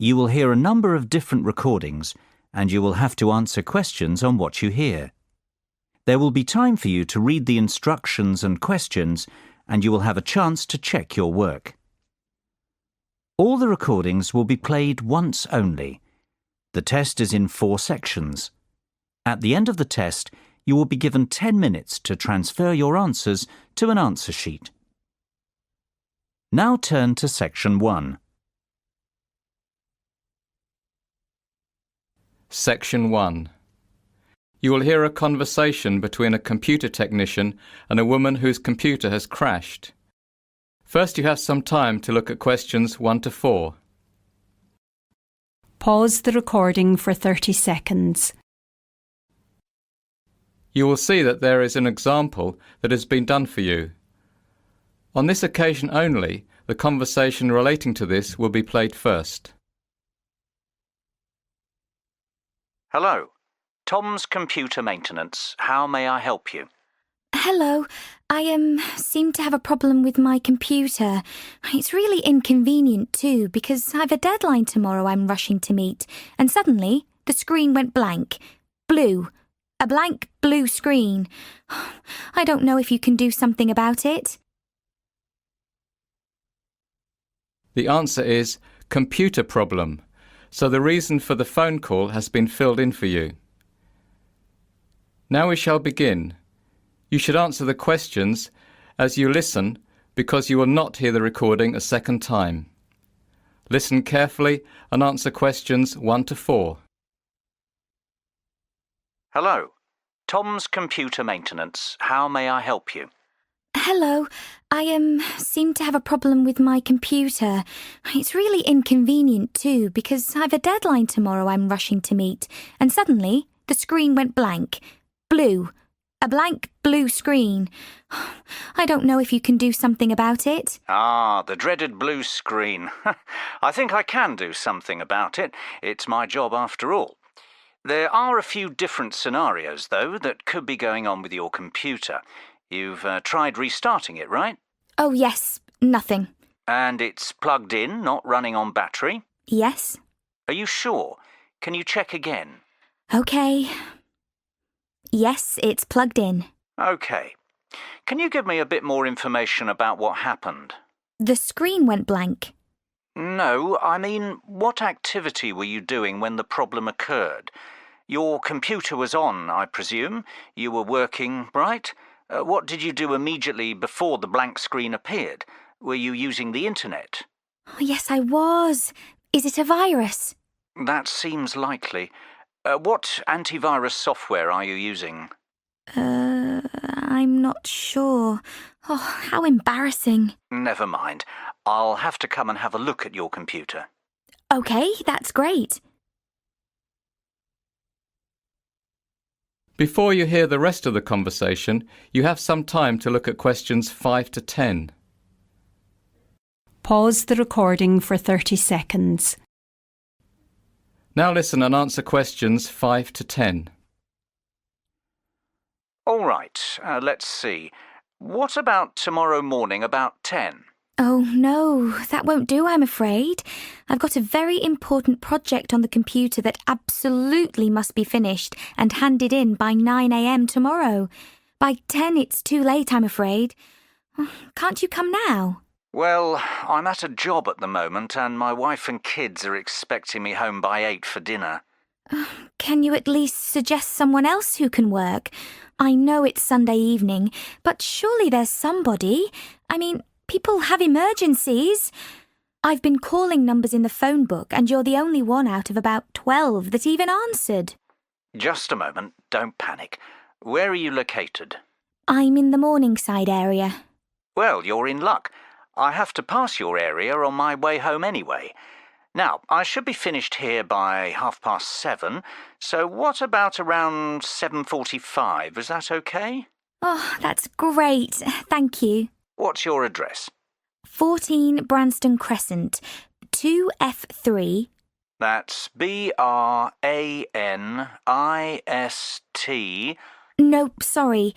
You will hear a number of different recordings, and you will have to answer questions on what you hear. There will be time for you to read the instructions and questions, and you will have a chance to check your work. All the recordings will be played once only. The test is in 4 sections. At the end of the test, you will be given 10 minutes to transfer your answers to an answer sheet. Now turn to Section 1. Section 1. You will hear a conversation between a computer technician and a woman whose computer has crashed. First, you have some time to look at questions 1 to 4. Pause the recording for 30 seconds. You will see that there is an example that has been done for you. On this occasion only, the conversation relating to this will be played first. Hello. Tom's Computer Maintenance. How may I help you? Hello. I seem to have a problem with my computer. It's really inconvenient too because I've a deadline tomorrow I'm rushing to meet, and suddenly the screen went blank. Blue. A blank blue screen. I don't know if you can do something about it. The answer is computer problem, so the reason for the phone call has been filled in for you. Now we shall begin. You should answer the questions as you listen because you will not hear the recording a second time. Listen carefully and answer questions 1 to 4. Hello. Tom's Computer Maintenance. How may I help you? Hello. I seem to have a problem with my computer. It's really inconvenient too because I've a deadline tomorrow I'm rushing to meet, and suddenly the screen went blank. Blue. A blank blue screen. I don't know if you can do something about it. Ah, the dreaded blue screen. I think I can do something about it. It's my job after all. There are a few different scenarios, though, that could be going on with your computer. You've tried restarting it, right? Oh, yes. Nothing. And it's plugged in, not running on battery? Yes. Are you sure? Can you check again? Okay. Yes, it's plugged in. Okay. Can you give me a bit more information about what happened? The screen went blank. No, I mean, what activity were you doing when the problem occurred? Your computer was on, I presume. You were working, right? What did you do immediately before the blank screen appeared? Were you using the internet? Oh, yes, I was. Is it a virus? That seems likely. What antivirus software are you using? I'm not sure. Oh, how embarrassing. Never mind. I'll have to come and have a look at your computer. Okay, that's great. Before you hear the rest of the conversation, you have some time to look at questions 5 to 10. Pause the recording for 30 seconds. Now listen and answer questions 5 to 10. All right, let's see. What about tomorrow morning about 10? Oh, no, that won't do, I'm afraid. I've got a very important project on the computer that absolutely must be finished and handed in by 9 a.m. tomorrow. By 10, it's too late, I'm afraid. Can't you come now? Well, I'm at a job at the moment and my wife and kids are expecting me home by 8 for dinner. Can you at least suggest someone else who can work? I know it's Sunday evening, but surely there's somebody. I mean, people have emergencies. I've been calling numbers in the phone book and you're the only one out of about 12 that even answered. Just a moment, don't panic. Where are you located? I'm in the Morningside area. Well, you're in luck. I have to pass your area on my way home anyway. Now, I should be finished here by 7:30, so what about around 7:45? Is that okay? Oh, that's great. Thank you. What's your address? 14 Branston Crescent, 2F3. That's BRANIST. Nope, sorry.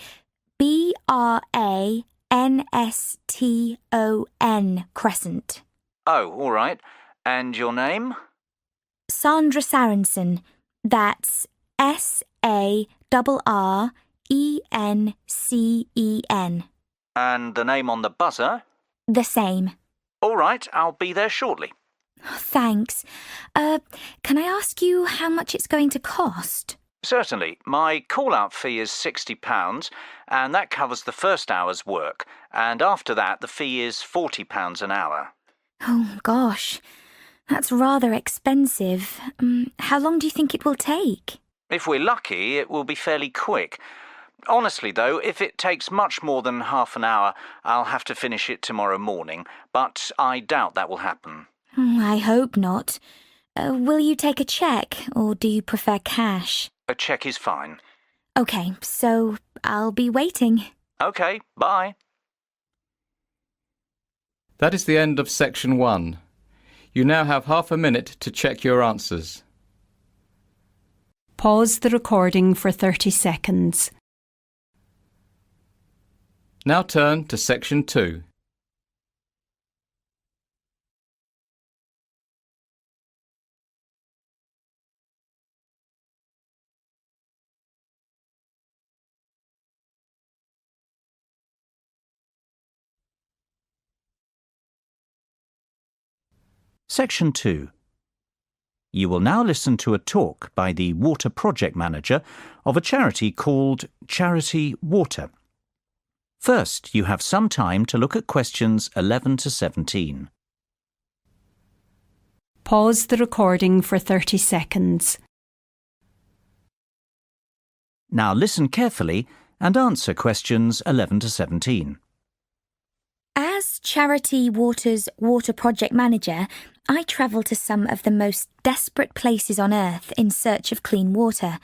BRANSTON Crescent. Oh, all right. And your name? Sandra Sarensen. That's SARRENCEN. And the name on the buzzer? The same. All right, I'll be there shortly. Thanks. Can I ask you how much it's going to cost? Certainly. My call-out fee is £60, and that covers the first hour's work, and after that the fee is £40 an hour. Oh, gosh. That's rather expensive. How long do you think it will take? If we're lucky, it will be fairly quick. Honestly, though, if it takes much more than half an hour, I'll have to finish it tomorrow morning, but I doubt that will happen. I hope not. Will you take a cheque, or do you prefer cash? A cheque is fine. OK, so I'll be waiting. OK, bye. That is the end of section 1. You now have half a minute to check your answers. Pause the recording for 30 seconds. Now turn to section 2. Section 2. You will now listen to a talk by the Water Project Manager of a charity called Charity Water. First, you have some time to look at questions 11 to 17. Pause the recording for 30 seconds. Now listen carefully and answer questions 11 to 17. As Charity Water's Water Project Manager, I travel to some of the most desperate places on Earth in search of clean water.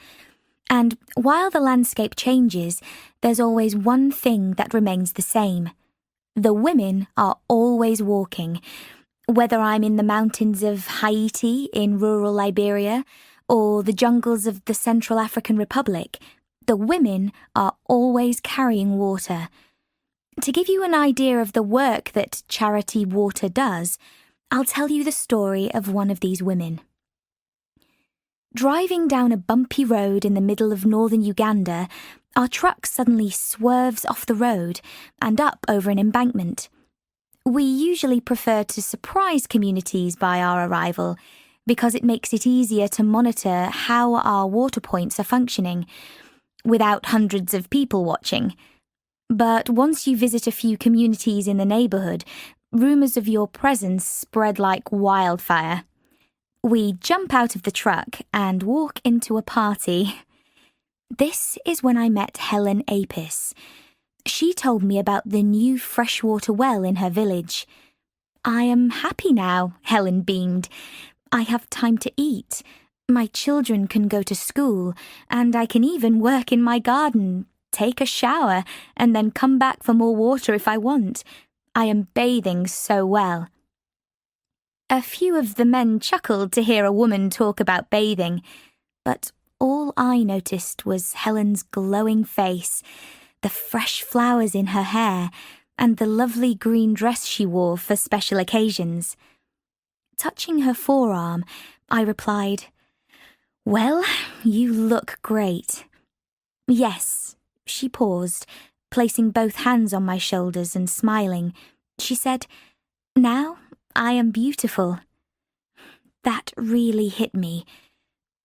And while the landscape changes, there's always one thing that remains the same. The women are always walking. Whether I'm in the mountains of Haiti in rural Liberia or the jungles of the Central African Republic, the women are always carrying water. To give you an idea of the work that Charity Water does, I'll tell you the story of one of these women. Driving down a bumpy road in the middle of northern Uganda, our truck suddenly swerves off the road and up over an embankment. We usually prefer to surprise communities by our arrival because it makes it easier to monitor how our water points are functioning, without hundreds of people watching. But once you visit a few communities in the neighbourhood, rumours of your presence spread like wildfire. We jump out of the truck and walk into a party. This is when I met Helen Apis. She told me about the new freshwater well in her village. I am happy now, Helen beamed. I have time to eat. My children can go to school, and I can even work in my garden, take a shower, and then come back for more water if I want. I am bathing so well. A few of the men chuckled to hear a woman talk about bathing, but all I noticed was Helen's glowing face, the fresh flowers in her hair, and the lovely green dress she wore for special occasions. Touching her forearm, I replied, "Well, you look great." "Yes," she paused, placing both hands on my shoulders and smiling. She said, "Now I am beautiful." That really hit me.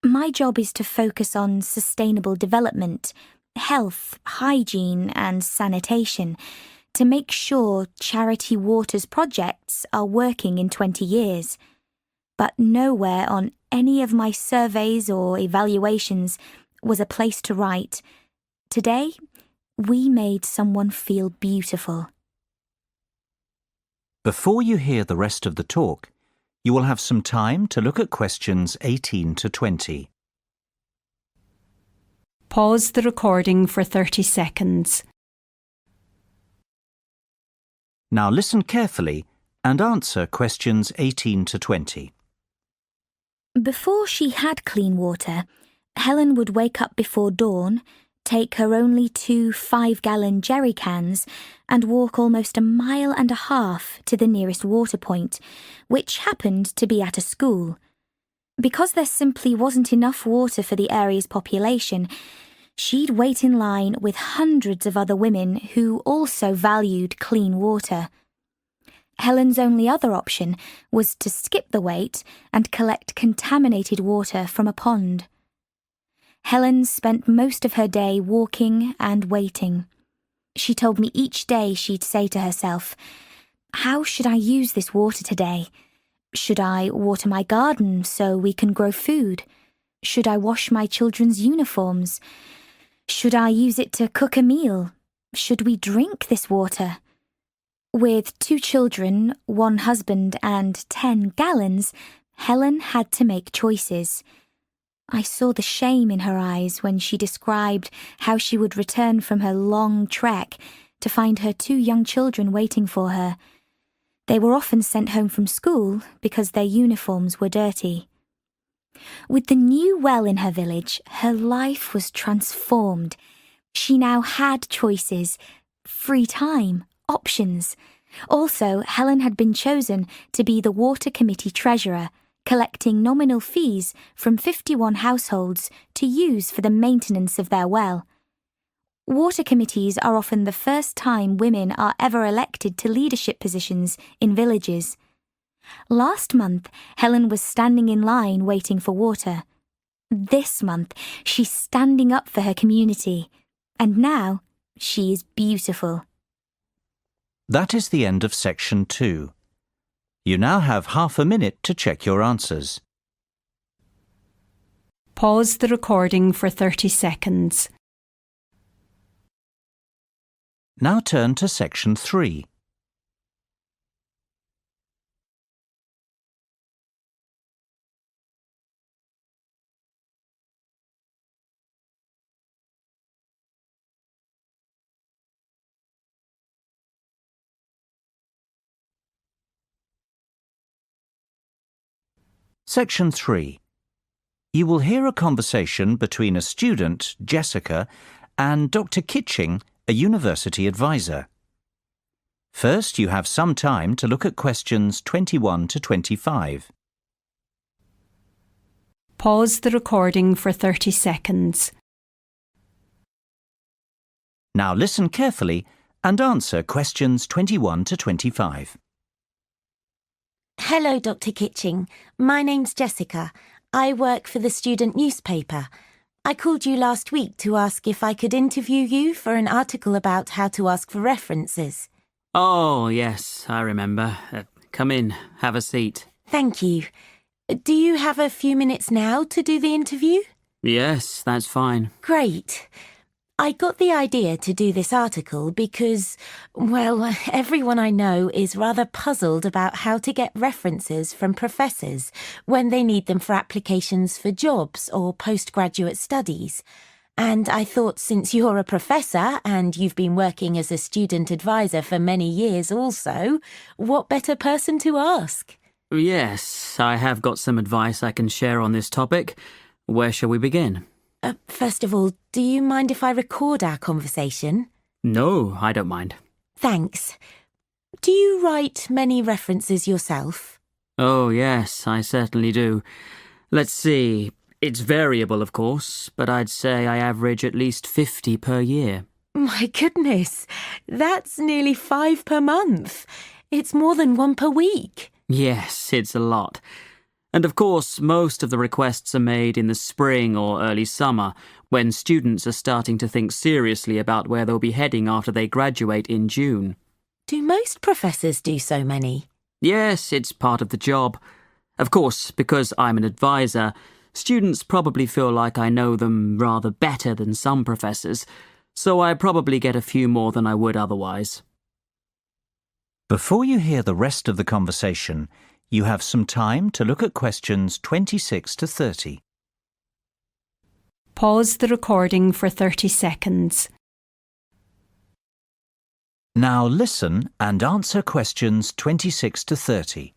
My job is to focus on sustainable development, health, hygiene, and sanitation to make sure Charity Water's projects are working in 20 years. But nowhere on any of my surveys or evaluations was a place to write, "Today, we made someone feel beautiful." Before you hear the rest of the talk, you will have some time to look at questions 18 to 20. Pause the recording for 30 seconds. Now listen carefully and answer questions 18 to 20. Before she had clean water, Helen would wake up before dawn, take her only 2 5-gallon jerry cans, and walk almost 1.5 miles to the nearest water point, which happened to be at a school. Because there simply wasn't enough water for the area's population, she'd wait in line with hundreds of other women who also valued clean water. Helen's only other option was to skip the wait and collect contaminated water from a pond. Helen spent most of her day walking and waiting. She told me each day she'd say to herself, "How should I use this water today? Should I water my garden so we can grow food? Should I wash my children's uniforms? Should I use it to cook a meal? Should we drink this water?" With 2 children, 1 husband, and 10 gallons, Helen had to make choices. I saw the shame in her eyes when she described how she would return from her long trek to find her 2 young children waiting for her. They were often sent home from school because their uniforms were dirty. With the new well in her village, her life was transformed. She now had choices, free time, options. Also, Helen had been chosen to be the water committee treasurer, collecting nominal fees from 51 households to use for the maintenance of their well. Water committees are often the first time women are ever elected to leadership positions in villages. Last month, Helen was standing in line waiting for water. This month, she's standing up for her community. And now, she is beautiful. That is the end of section 2. You now have half a minute to check your answers. Pause the recording for 30 seconds. Now turn to section 3. Section 3. You will hear a conversation between a student, Jessica, and Dr. Kitching, a university advisor. First, you have some time to look at questions 21 to 25. Pause the recording for 30 seconds. Now listen carefully and answer questions 21 to 25. Hello, Dr. Kitching. My name's Jessica. I work for the student newspaper. I called you last week to ask if I could interview you for an article about how to ask for references. Oh, yes, I remember. Come in, have a seat. Thank you. Do you have a few minutes now to do the interview? Yes, that's fine. Great. I got the idea to do this article because, well, everyone I know is rather puzzled about how to get references from professors when they need them for applications for jobs or postgraduate studies. And I thought since you're a professor and you've been working as a student advisor for many years also, what better person to ask? Yes, I have got some advice I can share on this topic. Where shall we begin? First of all, do you mind if I record our conversation? No, I don't mind. Thanks. Do you write many references yourself? Oh, yes, I certainly do. Let's see. It's variable, of course, but I'd say I average at least 50 per year. My goodness, that's nearly 5 per month. It's more than 1 per week. Yes, it's a lot. And of course, most of the requests are made in the spring or early summer, when students are starting to think seriously about where they'll be heading after they graduate in June. Do most professors do so many? Yes, it's part of the job. Of course, because I'm an advisor, students probably feel like I know them rather better than some professors, so I probably get a few more than I would otherwise. Before you hear the rest of the conversation, you have some time to look at questions 26 to 30. Pause the recording for 30 seconds. Now listen and answer questions 26 to 30.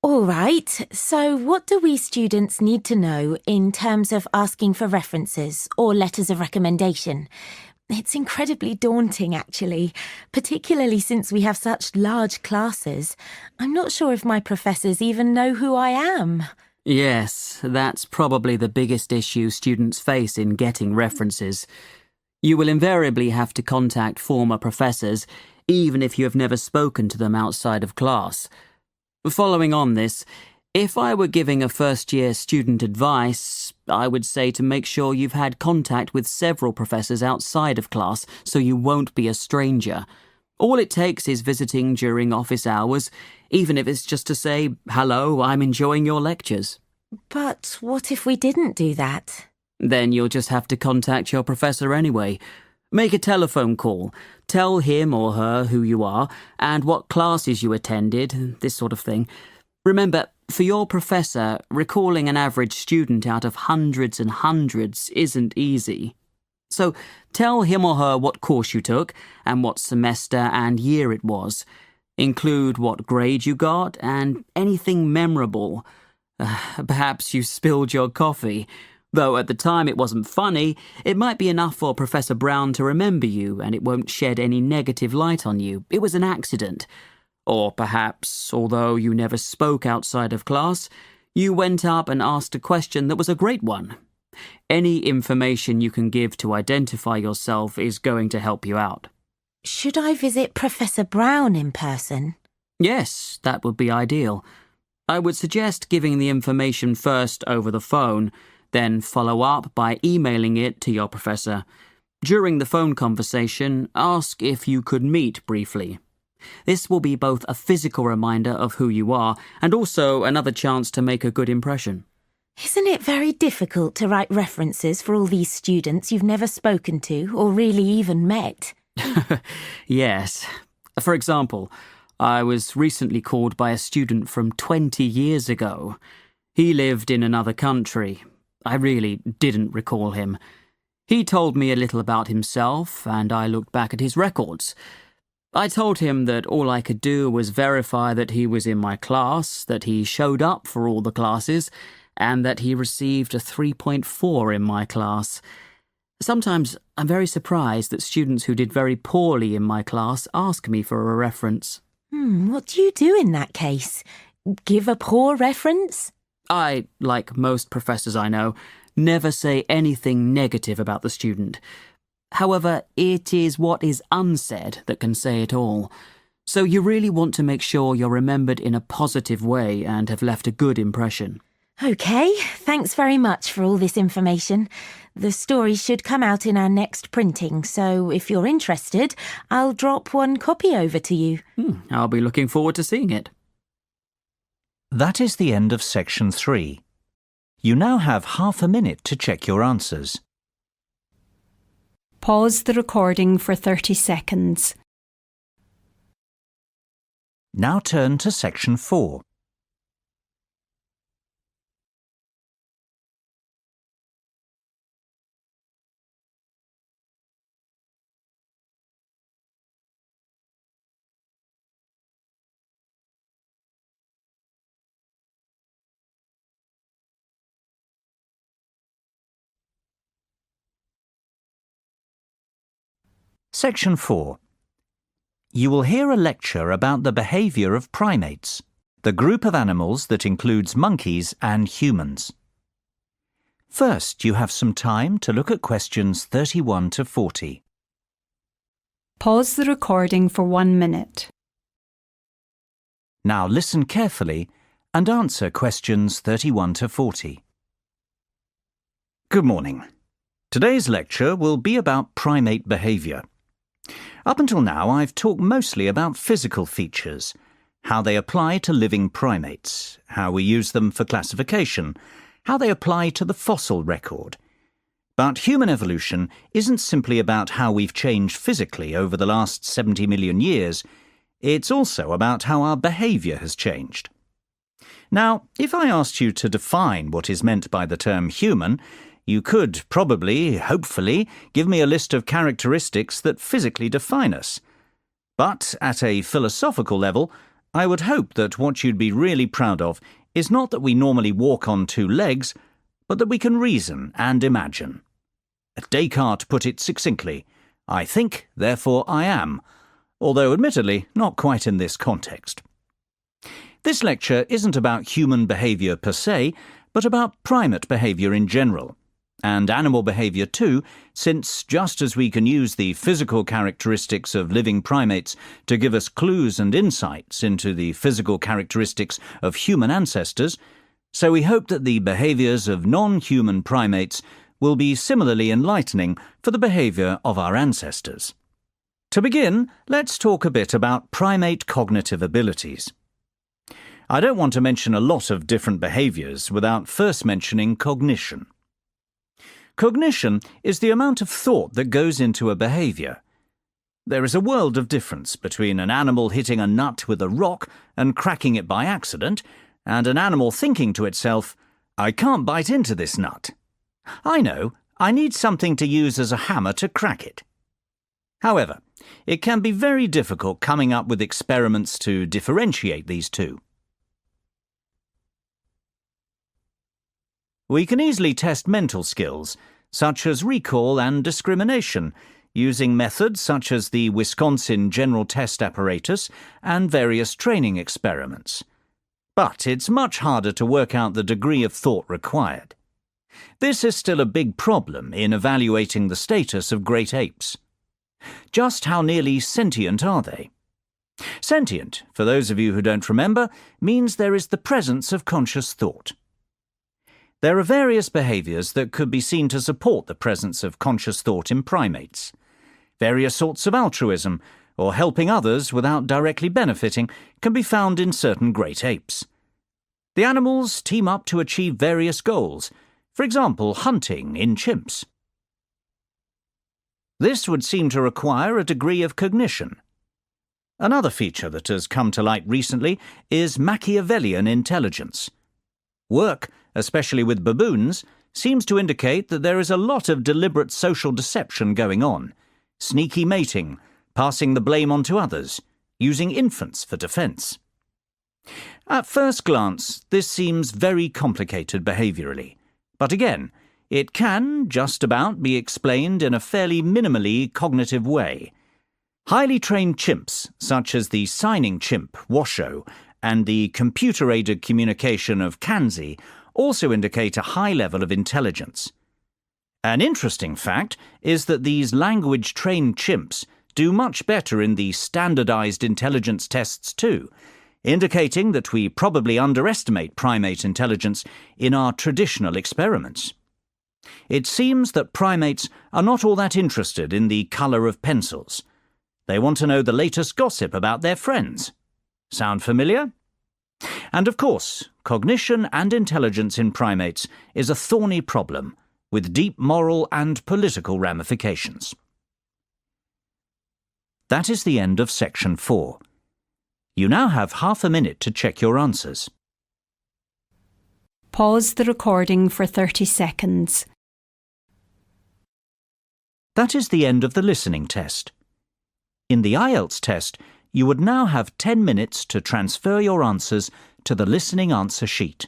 All right, so what do we students need to know in terms of asking for references or letters of recommendation? It's incredibly daunting, actually, particularly since we have such large classes. I'm not sure if my professors even know who I am. Yes, that's probably the biggest issue students face in getting references. You will invariably have to contact former professors, even if you have never spoken to them outside of class. Following on this, if I were giving a first-year student advice, I would say to make sure you've had contact with several professors outside of class so you won't be a stranger. All it takes is visiting during office hours, even if it's just to say, "Hello, I'm enjoying your lectures." But what if we didn't do that? Then you'll just have to contact your professor anyway. Make a telephone call, tell him or her who you are and what classes you attended, this sort of thing. Remember, for your professor, recalling an average student out of hundreds and hundreds isn't easy. So tell him or her what course you took and what semester and year it was. Include what grade you got and anything memorable. Perhaps you spilled your coffee. Though at the time it wasn't funny, it might be enough for Professor Brown to remember you and it won't shed any negative light on you. It was an accident. Or perhaps, although you never spoke outside of class, you went up and asked a question that was a great one. Any information you can give to identify yourself is going to help you out. Should I visit Professor Brown in person? Yes, that would be ideal. I would suggest giving the information first over the phone, then follow up by emailing it to your professor. During the phone conversation, ask if you could meet briefly. This will be both a physical reminder of who you are and also another chance to make a good impression. Isn't it very difficult to write references for all these students you've never spoken to or really even met? Yes. For example, I was recently called by a student from 20 years ago. He lived in another country. I really didn't recall him. He told me a little about himself, and I looked back at his records. I told him that all I could do was verify that he was in my class, that he showed up for all the classes, and that he received a 3.4 in my class. Sometimes I'm very surprised that students who did very poorly in my class ask me for a reference. What do you do in that case? Give a poor reference? I, like most professors I know, never say anything negative about the student. However, it is what is unsaid that can say it all. So you really want to make sure you're remembered in a positive way and have left a good impression. OK, thanks very much for all this information. The story should come out in our next printing, so if you're interested, I'll drop one copy over to you. I'll be looking forward to seeing it. That is the end of section 3. You now have half a minute to check your answers. Pause the recording for 30 seconds. Now turn to section 4. Section 4. You will hear a lecture about the behaviour of primates, the group of animals that includes monkeys and humans. First, you have some time to look at questions 31 to 40. Pause the recording for 1 minute. Now listen carefully and answer questions 31 to 40. Good morning. Today's lecture will be about primate behaviour. Up until now, I've talked mostly about physical features, how they apply to living primates, how we use them for classification, how they apply to the fossil record. But human evolution isn't simply about how we've changed physically over the last 70 million years. It's also about how our behaviour has changed. Now, if I asked you to define what is meant by the term human, you could probably, hopefully, give me a list of characteristics that physically define us. But at a philosophical level, I would hope that what you'd be really proud of is not that we normally walk on 2 legs, but that we can reason and imagine. Descartes put it succinctly, I think, therefore I am, although admittedly not quite in this context. This lecture isn't about human behaviour per se, but about primate behaviour in general, and animal behaviour too, since just as we can use the physical characteristics of living primates to give us clues and insights into the physical characteristics of human ancestors, so we hope that the behaviours of non-human primates will be similarly enlightening for the behaviour of our ancestors. To begin, let's talk a bit about primate cognitive abilities. I don't want to mention a lot of different behaviours without first mentioning cognition. Cognition is the amount of thought that goes into a behaviour. There is a world of difference between an animal hitting a nut with a rock and cracking it by accident, and an animal thinking to itself, "I can't bite into this nut. I know, I need something to use as a hammer to crack it." However, it can be very difficult coming up with experiments to differentiate these two. We can easily test mental skills, such as recall and discrimination, using methods such as the Wisconsin General Test Apparatus and various training experiments. But it's much harder to work out the degree of thought required. This is still a big problem in evaluating the status of great apes. Just how nearly sentient are they? Sentient, for those of you who don't remember, means there is the presence of conscious thought. There are various behaviours that could be seen to support the presence of conscious thought in primates. Various sorts of altruism, or helping others without directly benefiting, can be found in certain great apes. The animals team up to achieve various goals, for example, hunting in chimps. This would seem to require a degree of cognition. Another feature that has come to light recently is Machiavellian intelligence. Work, especially with baboons, seems to indicate that there is a lot of deliberate social deception going on, sneaky mating, passing the blame on to others, using infants for defence. At first glance, this seems very complicated behaviourally, but again, it can just about be explained in a fairly minimally cognitive way. Highly trained chimps, such as the signing chimp, Washoe, and the computer-aided communication of Kanzi, also indicate a high level of intelligence. An interesting fact is that these language-trained chimps do much better in the standardized intelligence tests too, indicating that we probably underestimate primate intelligence in our traditional experiments. It seems that primates are not all that interested in the colour of pencils. They want to know the latest gossip about their friends. Sound familiar? And of course, cognition and intelligence in primates is a thorny problem, with deep moral and political ramifications. That is the end of section 4. You now have half a minute to check your answers. Pause the recording for 30 seconds. That is the end of the listening test. In the IELTS test, you would now have 10 minutes to transfer your answers to the listening answer sheet.